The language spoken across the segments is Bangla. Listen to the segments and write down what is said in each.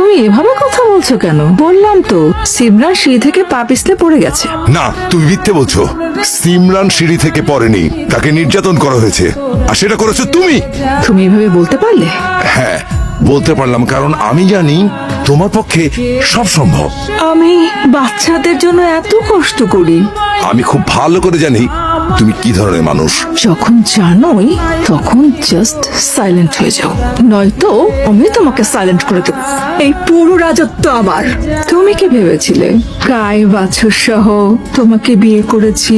তুমি এভাবে কথা বলছো কেন? বললাম তো সিমরান সিঁড়ি থেকে পা পিছলে পড়ে গেছে। না, তুমি মিথ্যে বলছো। সিমরান সিঁড়ি থেকে পড়েনি, তাকে নির্যাতন করা হয়েছে, আর সেটা করেছো তুমি। তুমি এভাবে বলতে পারলে? হ্যাঁ, বলতে পারলাম, কারণ আমি জানি তোমার পক্ষে সব সম্ভব। আমি বাচ্চাদের জন্য এত কষ্ট করি। আমি খুব ভালো করে জানি তুমি কি ধরনের মানুষ। যখন জানোই তখন জাস্ট সাইলেন্ট হয়ে যাও, নয়তো আমি তোমাকে সাইলেন্ট করে দেবো। এই পুরো রাজত্ব আমার। তুমি কি ভেবেছিলে গায়ে বাছুর সহ তোমাকে বিয়ে করেছি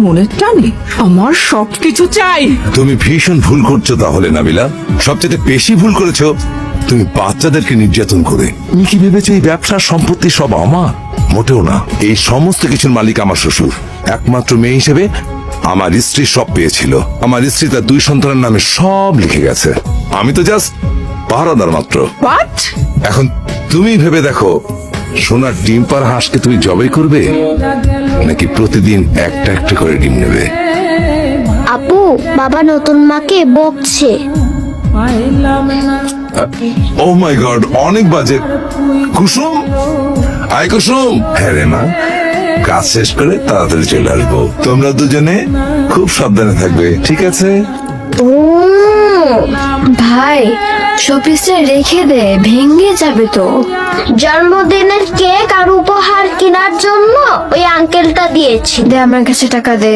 মনের টানে? আমার সবকিছু চাই। তুমি ভীষণ ভুল করছো তাহলে নাবিলা। সবচেয়ে বেশি ভুল করেছো তুমি বাচ্চাদেরকে নির্যাতন করে। তুমি কি ভেবেছো এই ব্যবসার সম্পত্তি সব আমার? মোটেও না। এই সমস্ত কিছুর মালিক আমার শ্বশুর। একমাত্র মেয়ে হিসেবে আমার স্ত্রী সব পেয়েছিল। আমার স্ত্রী তার 2 সন্তানের নামে সব লিখে গেছে। আমি তো জাস্ট পাহারাদার মাত্র। হোয়াট? এখন তুমি ভেবে দেখো, সোনার ডিম পার হাঁসকে তুমি জবাই করবে, নাকি প্রতিদিন একটা একটা করে ডিম নেবে? আপু, বাবা নতুন মাকে বকছে। ও মাই গড, অনেক বাজে। কুসুম, আয় কুসুম। হ্যাঁ রে মা, কাজ শেষ করে তাড়াতাড়ি চলে আসবো। তোমরা দুজনে খুব সাবধানে থাকবে, ঠিক আছে? ভাই শোপিসটা রেখে দে, ভেঙে যাবে তো। জন্মদিনের কেক আর উপহার কেনার জন্য ওই আঙ্কেলটা দিয়েছি। দে আমার কাছে টাকা দে।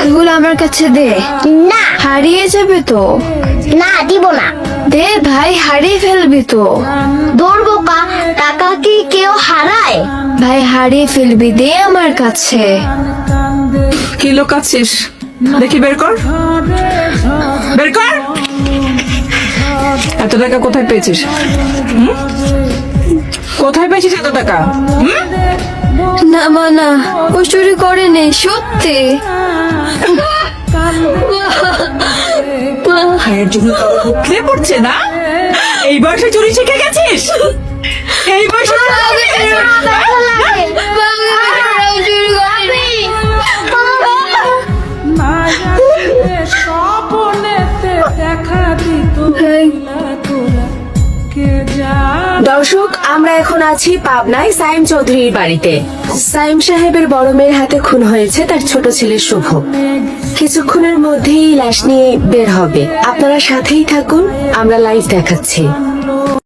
এগুলো আমার কাছে দে, না হারিয়ে যাবে তো। না, দিব না। দে ভাই, হারিয়ে ফেলবি তো। দৌড় বোকা, টাকা কি কেউ হারায়? ভাই হারিয়ে ফেলবি, দে আমার কাছে। কি লোকাচ্ছিস? দেখি বের কর, বের কর। এত টাকা কোথায় পেয়েছিস? কোথায় পেয়েছিস এত টাকা? না মা না, ও চুরি করেনি, সত্যি। ভাইয়ের জন্য উঠলে পড়ছে না? এই বয়সে চুরি শিখে গেছিস? এই বয়সে দর্শক, আমরা এখন আছি পাবনায় সাইম চৌধুরীর বাড়িতে। সাইম সাহেবের বড় মেয়ের হাতে খুন হয়েছে তার ছোট ছেলে শুভ। কিছুক্ষণের মধ্যেই লাশ নিয়ে বের হবে। আপনারা সাথেই থাকুন, আমরা লাইভ দেখাচ্ছি।